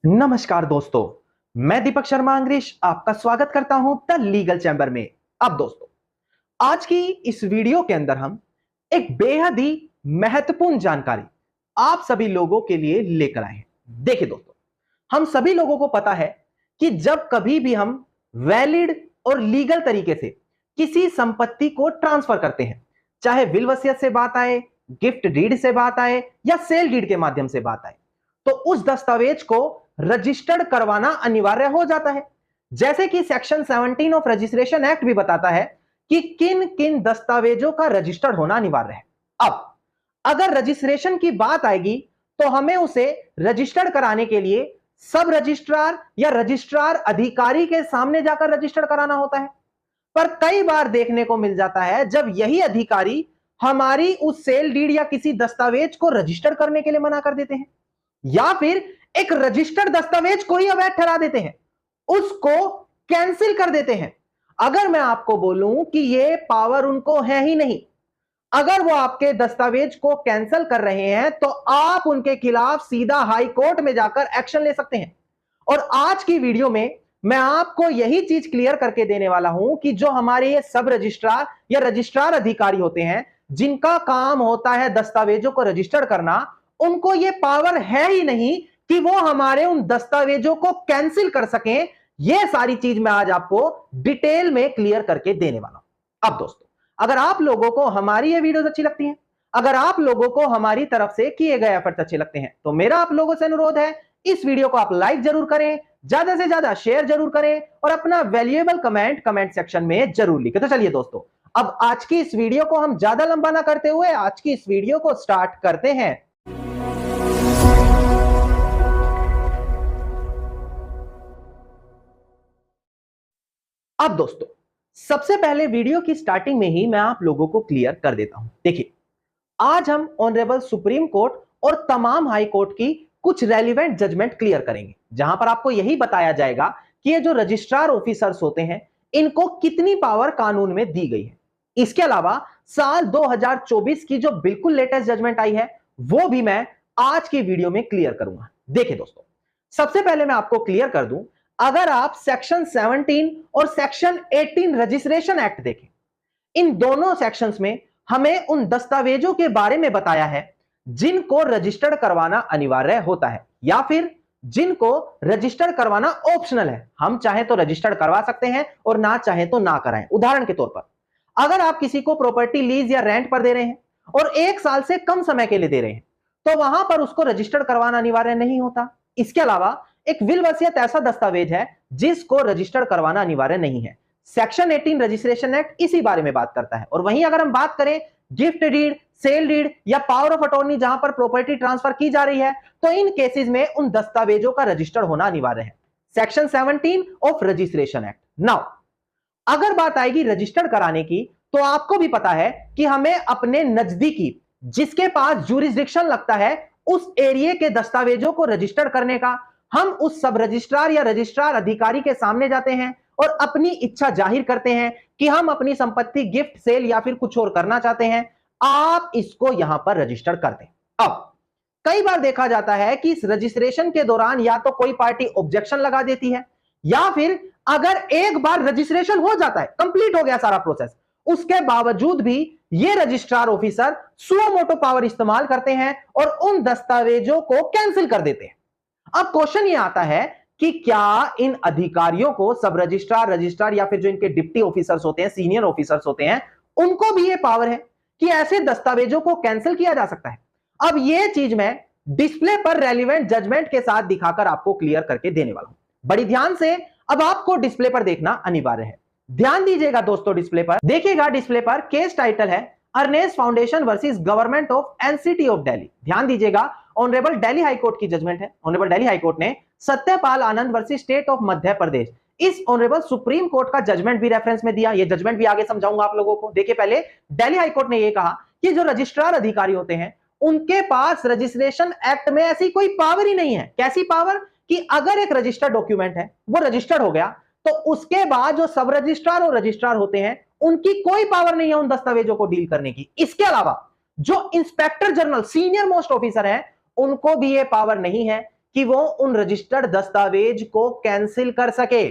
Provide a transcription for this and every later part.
नमस्कार दोस्तों, मैं दीपक शर्मा अंग्रेज आपका स्वागत करता हूं द लीगल चैम्बर में। अब दोस्तों, आज की इस वीडियो के अंदर हम एक बेहद ही महत्वपूर्ण जानकारी आप सभी लोगों के लिए लेकर आए हैं। देखिए दोस्तों, हम सभी लोगों को पता है कि जब कभी भी हम वैलिड और लीगल तरीके से किसी संपत्ति को ट्रांसफर करते हैं, चाहे विल वसीयत से बात आए, गिफ्ट डीड से बात आए या सेल डीड के माध्यम से बात आए, तो उस दस्तावेज को रजिस्टर्ड करवाना अनिवार्य हो जाता है। जैसे कि सेक्शन 17 ऑफ रजिस्ट्रेशन एक्ट भी बताता है कि किन किन दस्तावेजों का रजिस्टर्ड होना अनिवार्य है। अब अगर रजिस्ट्रेशन की बात आएगी तो हमें उसे रजिस्टर्ड कराने के लिए सब रजिस्ट्रार या रजिस्ट्रार अधिकारी के सामने जाकर रजिस्टर्ड कराना होता है। पर कई बार देखने को मिल जाता है जब यही अधिकारी हमारी उस सेल डीड या किसी दस्तावेज को रजिस्टर्ड करने के लिए मना कर देते हैं, या फिर एक रजिस्टर्ड दस्तावेज को ही अवैध ठहरा देते हैं, उसको कैंसिल कर देते हैं। अगर मैं आपको बोलूं कि ये पावर उनको है ही नहीं, अगर वो आपके दस्तावेज को कैंसिल कर रहे हैं तो आप उनके खिलाफ सीधा हाई कोर्ट में जाकर एक्शन ले सकते हैं। और आज की वीडियो में मैं आपको यही चीज क्लियर करके देने वाला हूं कि जो हमारे ये सब रजिस्ट्रार या रजिस्ट्रार अधिकारी होते हैं, जिनका काम होता है दस्तावेजों को रजिस्टर्ड करना, उनको ये पावर है ही नहीं कि वो हमारे उन दस्तावेजों को कैंसिल कर सकें। ये सारी चीज मैं आज आपको डिटेल में क्लियर करके देने वाला हूं। अब दोस्तों, अगर आप लोगों को हमारी ये वीडियोस अच्छी लगती हैं, अगर आप लोगों को हमारी तरफ से किए गए एफर्ट्स अच्छे लगते हैं, तो मेरा आप लोगों से अनुरोध है, इस वीडियो को आप लाइक जरूर करें, ज्यादा से ज्यादा शेयर जरूर करें और अपना वैल्यूएबल कमेंट सेक्शन में जरूर लिखें। तो चलिए दोस्तों, अब आज की इस वीडियो को हम ज्यादा लंबा ना करते हुए आज की इस वीडियो को स्टार्ट करते हैं। अब दोस्तों, सबसे पहले वीडियो की स्टार्टिंग में ही मैं आप लोगों को क्लियर कर देता हूं। देखिए, आज हम ऑनरेबल सुप्रीम कोर्ट और तमाम हाई कोर्ट की कुछ रेलिवेंट जजमेंट क्लियर करेंगे, जहां पर आपको यही बताया जाएगा कि ये जो रजिस्ट्रार ऑफिसर्स होते हैं, इनको कितनी पावर कानून में दी गई है। इसके अलावा साल 2024 की जो बिल्कुल लेटेस्ट जजमेंट आई है, वो भी मैं आज की वीडियो में क्लियर करूंगा। देखिए दोस्तों, सबसे पहले मैं आपको क्लियर कर दूं, अगर आप सेक्शन 17 और सेक्शन 18 रजिस्ट्रेशन एक्ट देखें, इन दोनों सेक्शंस में हमें उन दस्तावेजों के बारे में बताया है जिनको रजिस्टर्ड करवाना अनिवार्य होता है या फिर जिनको रजिस्टर्ड करवाना ऑप्शनल है। हम चाहे तो रजिस्टर्ड करवा सकते हैं और ना चाहे तो ना कराएं। उदाहरण के तौर पर, अगर आप किसी को प्रॉपर्टी लीज या रेंट पर दे रहे हैं और 1 साल से कम समय के लिए दे रहे हैं, तो वहां पर उसको रजिस्टर्ड करवाना अनिवार्य नहीं होता। इसके अलावा एक विल वसीयत ऐसा दस्तावेज है जिसको रजिस्टर्ड करवाना अनिवार्य नहीं है। सेक्शन 18 रजिस्ट्रेशन एक्ट इसी बारे में बात करता है। और वहीं अगर हम बात करें गिफ्ट डीड, सेल डीड या पावर ऑफ अटॉर्नी, जहां पर प्रॉपर्टी ट्रांसफर की जा रही है, तो इन केसेस में उन दस्तावेजों का रजिस्टर्ड होना अनिवार्य है। Section 17 of registration act. Now अगर बात आएगी रजिस्टर्ड कराने की, तो आपको भी पता है कि हमें अपने नजदीकी, जिसके पास ज्यूरिसडिक्शन लगता है, उस एरिया के दस्तावेजों को रजिस्टर्ड करने का हम उस सब रजिस्ट्रार या रजिस्ट्रार अधिकारी के सामने जाते हैं और अपनी इच्छा जाहिर करते हैं कि हम अपनी संपत्ति गिफ्ट, सेल या फिर कुछ और करना चाहते हैं। आप इसको यहां पर रजिस्टर कर दें। अब कई बार देखा जाता है कि इस रजिस्ट्रेशन के दौरान या तो कोई पार्टी ऑब्जेक्शन लगा देती है, या फिर अगर एक बार रजिस्ट्रेशन हो जाता है, कंप्लीट हो गया सारा प्रोसेस, उसके बावजूद भी ये registrar officer suo motu power इस्तेमाल करते हैं और उन दस्तावेजों को कैंसिल कर देते हैं। अब क्वेश्चन ये आता है कि क्या इन अधिकारियों को, सब रजिस्ट्रार, रजिस्ट्रार या फिर जो इनके डिप्टी ऑफिसर्स होते हैं, सीनियर ऑफिसर्स होते हैं, उनको भी ये पावर है कि ऐसे दस्तावेजों को कैंसिल किया जा सकता है? अब ये चीज मैं डिस्प्ले पर रेलिवेंट जजमेंट के साथ दिखाकर आपको क्लियर करके देने वाला हूं। बड़ी ध्यान से अब आपको डिस्प्ले पर देखना अनिवार्य है। ध्यान दीजिएगा दोस्तों, डिस्प्ले पर देखिएगा। डिस्प्ले पर केस टाइटल है Earnest Foundation versus government of NCT of Delhi. ध्यान दीजिएगा, ऑनरेबल दिल्ली हाई कोर्ट की जजमेंट है। ऑनरेबल दिल्ली हाई कोर्ट ने Satyapal Anand versus state of Madhya Pradesh, इस ऑनरेबल सुप्रीम कोर्ट का जजमेंट भी रेफरेंस में दिया। ये जजमेंट भी आगे समझाऊंगा आप लोगों को। देखिए, पहले दिल्ली हाई कोर्ट ने यह कहा कि जो रजिस्ट्रार अधिकारी होते हैं, उनके पास रजिस्ट्रेशन एक्ट में ऐसी कोई पावर ही नहीं है। कैसी पावर? कि अगर एक रजिस्टर्ड डॉक्यूमेंट है, वो रजिस्टर्ड हो गया, तो उसके बाद जो सब रजिस्ट्रार और रजिस्ट्रार होते हैं, उनकी कोई पावर नहीं है उन दस्तावेजों को डील करने की। इसके अलावा जो inspector general, senior most officer है, उनको भी ये पावर नहीं है कि वो उन रजिस्टर्ड दस्तावेज को कैंसिल कर सके।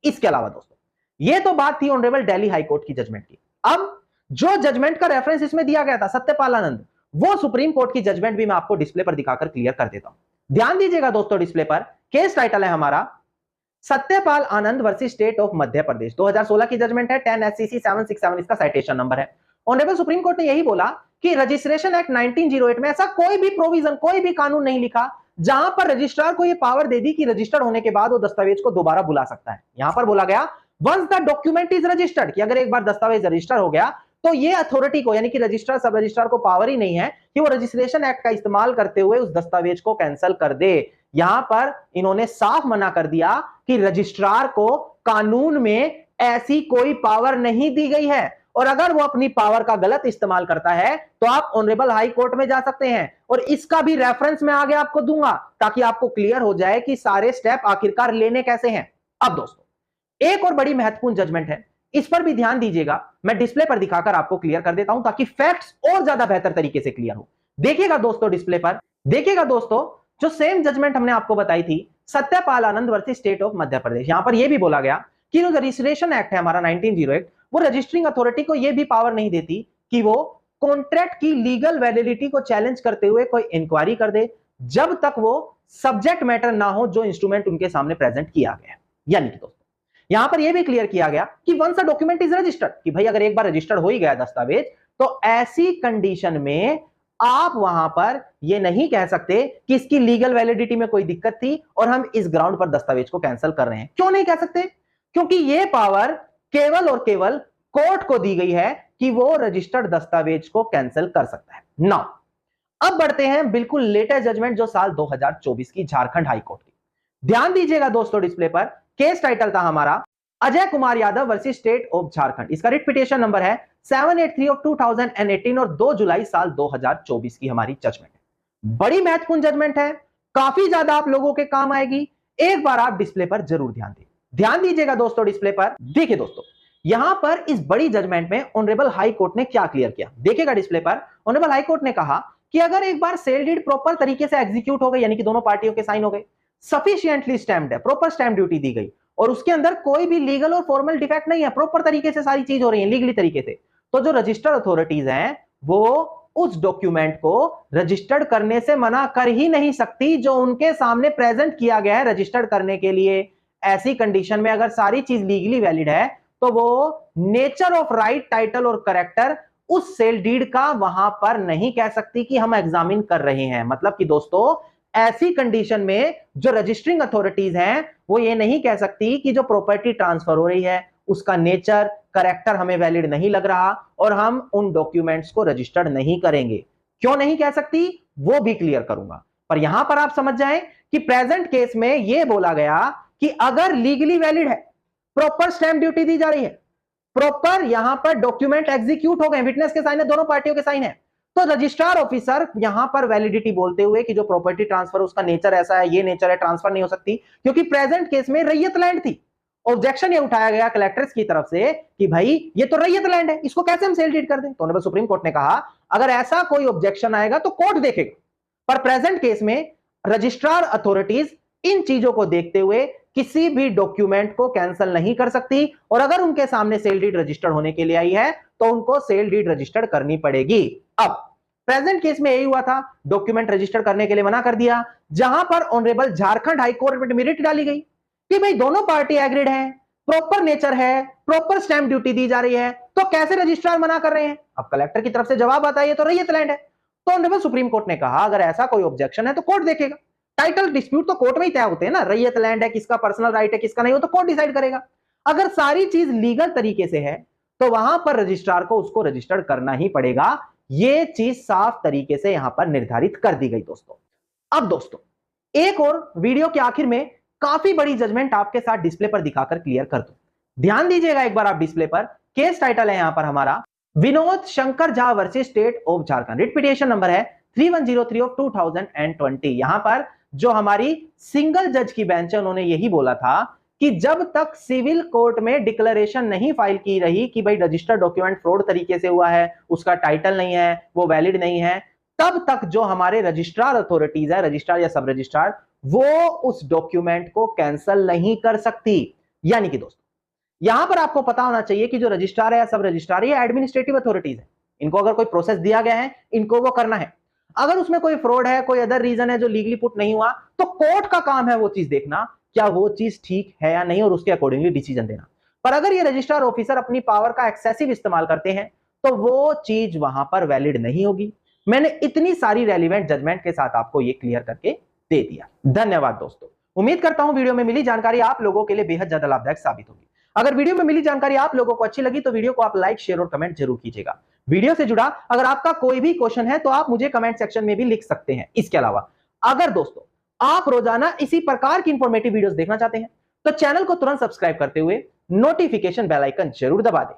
इसके अलावा दोस्तों, ये तो बात थी ऑनरेबल दिल्ली हाई कोर्ट की जजमेंट की। अब जो जजमेंट का रेफरेंस इसमें दिया गया था सत्यपाल आनंद, वो सुप्रीम कोर्ट की जजमेंट भी मैं आपको डिस्प्ले पर दिखाकर क्लियर कर देता हूं। ध्यान दीजिएगा दोस्तों, डिस्प्ले पर केस टाइटल है हमारा Satyapal Anand versus state of Madhya प्रदेश। 2016 की जजमेंट है, 10 SCC 767 इसका साइटेशन नंबर है। ऑनरेबल सुप्रीम कोर्ट ने यही बोला कि रजिस्ट्रेशन एक्ट 1908 में ऐसा कोई भी प्रोविजन, कोई भी कानून नहीं लिखा जहां पर रजिस्ट्रार को यह पावर दे दी कि रजिस्टर्ड होने के बाद वो दस्तावेज को दोबारा बुला सकता है। यहां पर बोला गया once the document is registered, कि अगर एक बार दस्तावेज रजिस्टर हो गया तो ये अथॉरिटी को, यानी कि रजिस्ट्रार सब रजिस्ट्रार को पावर ही नहीं है कि वो रजिस्ट्रेशन एक्ट का इस्तेमाल करते हुए उस दस्तावेज को कैंसिल कर दे। यहां पर इन्होंने साफ मना कर दिया कि रजिस्ट्रार को कानून में ऐसी कोई पावर नहीं दी गई है, और अगर वो अपनी पावर का गलत इस्तेमाल करता है तो आप ऑनरेबल हाई कोर्ट में जा सकते हैं। और इसका भी रेफरेंस मैं आगे आपको दूंगा ताकि आपको क्लियर हो जाए कि सारे स्टेप आखिरकार लेने कैसे हैं। अब दोस्तों, एक और बड़ी महत्वपूर्ण जजमेंट है, इस पर भी ध्यान दीजिएगा। मैं डिस्प्ले पर दिखाकर आपको क्लियर कर देता हूं ताकि फैक्ट्स और ज्यादा बेहतर तरीके से क्लियर हो। देखिएगा दोस्तों, डिस्प्ले पर देखिएगा दोस्तों, जो सेम जजमेंट हमने आपको बताई थी Satyapal Anand versus state of Madhya प्रदेश, यहां पर यह भी बोला गया कि जो रजिस्ट्रेशन एक्ट है हमारा 1908, वो रजिस्टरिंग अथॉरिटी को यह भी पावर नहीं देती कि वो कॉन्ट्रैक्ट की लीगल वैलिडिटी को चैलेंज करते हुए कोई इंक्वायरी कर दे जब तक वो सब्जेक्ट मैटर ना हो जो इंस्ट्रूमेंट उनके सामने प्रेजेंट किया गया। यानी कि दोस्तों, यहां पर यह भी क्लियर किया गया कि once a document is registered, कि भाई अगर एक बार रजिस्टर्ड हो ही गया दस्तावेज तो ऐसी कंडीशन में आप वहां पर यह नहीं कह सकते कि इसकी लीगल वैलिडिटी में कोई दिक्कत थी और हम इस ग्राउंड पर दस्तावेज को कैंसिल कर रहे हैं। क्यों नहीं कह सकते? क्योंकि यह पावर केवल और केवल कोर्ट को दी गई है कि वो रजिस्टर्ड दस्तावेज को कैंसिल कर सकता है। नाउ अब बढ़ते हैं बिल्कुल लेटेस्ट जजमेंट जो साल 2024 की झारखंड हाई कोर्ट की। ध्यान दीजिएगा दोस्तों, डिस्प्ले पर केस टाइटल था हमारा Ajay Kumar Yadav versus state of Jharkhand. इसका रिट पिटीशन नंबर है 783 ऑफ 2018 और 2 जुलाई साल 2024 की हमारी जजमेंट है। बड़ी महत्वपूर्ण जजमेंट है, काफी ज्यादा आप लोगों के काम आएगी। एक बार आप डिस्प्ले पर जरूर ध्यान दीजिएगा दोस्तों, डिस्प्ले पर देखिए दोस्तों, यहां पर इस बड़ी जजमेंट में ऑनरेबल हाई कोर्ट ने क्या क्लियर किया, देखिएगा डिस्प्ले पर। ऑनरेबल हाई कोर्ट ने कहा कि अगर एक बार सेल डीड प्रॉपर तरीके से एग्जीक्यूट हो गई, यानी कि दोनों पार्टियों के साइन हो गए, सफिशिएंटली स्टैम्प्ड है, प्रॉपर स्टैम्प ड्यूटी दी गई और उसके अंदर कोई भी लीगल और फॉर्मल डिफेक्ट नहीं है, प्रॉपर तरीके से सारी चीज हो रही है लीगली तरीके से, तो जो रजिस्टर्ड अथॉरिटीज हैं वो उस डॉक्यूमेंट को रजिस्टर्ड करने से मना कर ही नहीं सकती जो उनके सामने प्रेजेंट किया गया है रजिस्टर्ड करने के लिए। ऐसी कंडीशन में अगर सारी चीज लीगली वैलिड है तो वो नेचर ऑफ राइट, टाइटल और करेक्टर उस सेल डीड का वहां पर नहीं कह सकती कि हम एग्जामिन कर रहे हैं। मतलब कि दोस्तों, ऐसी कंडीशन में जो रजिस्टरिंग अथॉरिटीज हैं वो ये नहीं कह सकती कि जो प्रॉपर्टी ट्रांसफर हो रही है उसका नेचर, करेक्टर हमें वैलिड नहीं लग रहा और हम उन डॉक्यूमेंट्स को रजिस्टर्ड नहीं करेंगे। क्यों नहीं कह सकती वो भी क्लियर करूंगा, पर यहां पर आप समझ जाएं कि प्रेजेंट केस में यह बोला गया कि अगर लीगली वैलिड है, प्रॉपर स्टैम्प ड्यूटी दी जा रही है, प्रॉपर यहां पर डॉक्यूमेंट एग्जीक्यूट हो गए, विटनेस के साइन है, दोनों पार्टियों के साइन है, तो रजिस्ट्रार ऑफिसर यहां पर वैलिडिटी बोलते हुए कि जो प्रॉपर्टी ट्रांसफर उसका नेचर ऐसा है, ये नेचर है, ट्रांसफर नहीं हो सकती, क्योंकि प्रेजेंट केस में रैयत लैंड थी। ऑब्जेक्शन ये उठाया गया कलेक्टर्स की तरफ से कि भाई ये तो रैयत लैंड है, इसको कैसे हम सेल डीड कर दें। तो ऑनरेबल सुप्रीम कोर्ट ने कहा अगर ऐसा कोई ऑब्जेक्शन आएगा तो कोर्ट देखेगा, पर प्रेजेंट केस में रजिस्ट्रार अथॉरिटीज इन चीजों को देखते हुए किसी भी डॉक्यूमेंट को कैंसिल नहीं कर सकती, और अगर उनके सामने सेल डीड रजिस्टर्ड होने के लिए आई है तो उनको सेल डीड रजिस्टर्ड करनी पड़ेगी। अब प्रेजेंट केस में यही हुआ था, डॉक्यूमेंट रजिस्टर करने के लिए मना कर दिया, जहां पर ऑनरेबल झारखंड हाई कोर्ट में रिट डाली गई कि भाई दोनों पार्टी एग्रीड हैं, प्रॉपर नेचर है, प्रॉपर स्टैम्प ड्यूटी दी जा रही है, तो कैसे रजिस्ट्रार मना कर रहे हैं। अब कलेक्टर की तरफ से जवाब आता है ये तो रैयत लैंड है। तो ऑनरेबल सुप्रीम कोर्ट ने कहा अगर ऐसा कोई ऑब्जेक्शन है तो कोर्ट देखेगा। टाइटल डिस्प्यूट तो कोर्ट में ही तय होते हैं ना, रैयत लैंड है, किसका पर्सनल राइट है, किसका नहीं, हो तो कोर्ट डिसाइड करेगा। अगर सारी चीज लीगल तरीके से है तो वहां पर रजिस्ट्रार को उसको रजिस्टर्ड करना ही पड़ेगा। यह चीज साफ तरीके से यहां पर निर्धारित कर दी गई दोस्तों। अब दोस्तों, एक और वीडियो के आखिर में काफी बड़ी जजमेंट आपके साथ डिस्प्ले पर दिखाकर क्लियर कर दूं। ध्यान दीजिएगा एक बार आप डिस्प्ले पर, केस टाइटल है यहां पर हमारा Vinod Shankar Jha versus state of Jharkhand. Writ petition number है 3103 ऑफ 2020। यहां पर जो हमारी सिंगल जज की बेंच है उन्होंने यही बोला था कि जब तक सिविल कोर्ट में डिक्लेरेशन नहीं फाइल की रही कि भाई रजिस्टर्ड डॉक्यूमेंट फ्रॉड तरीके से हुआ है, उसका टाइटल नहीं है, वो वैलिड नहीं है, तब तक जो हमारे रजिस्ट्रार अथॉरिटीज है, रजिस्ट्रार या सब रजिस्ट्रार, वो उस डॉक्यूमेंट को कैंसिल नहीं कर सकती। यानी कि दोस्तों यहां पर आपको पता होना चाहिए कि जो रजिस्ट्रार है या सब रजिस्ट्रार, ये एडमिनिस्ट्रेटिव अथॉरिटीज है। इनको अगर कोई प्रोसेस दिया गया है, इनको वो करना है। अगर उसमें कोई फ्रॉड है, कोई अदर रीजन है जो लीगली पुट नहीं हुआ, तो कोर्ट का काम है वो चीज देखना, क्या वो चीज ठीक है या नहीं, और उसके अकॉर्डिंगली डिसीजन देना। पर अगर ये रजिस्ट्रार ऑफिसर अपनी पावर का एक्सेसिव इस्तेमाल करते हैं, तो वो चीज वहां पर वैलिड नहीं होगी। मैंने इतनी सारी रेलिवेंट जजमेंट के साथ आपको ये क्लियर करके दे दिया। धन्यवाद दोस्तों। उम्मीद करता हूं वीडियो में मिली जानकारी आप लोगों के लिए बेहद ज्यादा लाभदायक साबित होगी। अगर वीडियो में मिली जानकारी आप लोगों को अच्छी लगी तो वीडियो को आप लाइक, शेयर और कमेंट जरूर कीजिएगा। वीडियो से जुड़ा अगर आपका कोई भी क्वेश्चन है तो आप मुझे कमेंट सेक्शन में भी लिख सकते हैं। इसके अलावा अगर दोस्तों आप रोजाना इसी प्रकार की इंफॉर्मेटिव वीडियोस देखना चाहते हैं तो चैनल को तुरंत सब्सक्राइब करते हुए नोटिफिकेशन बेल आइकन जरूर दबा दें,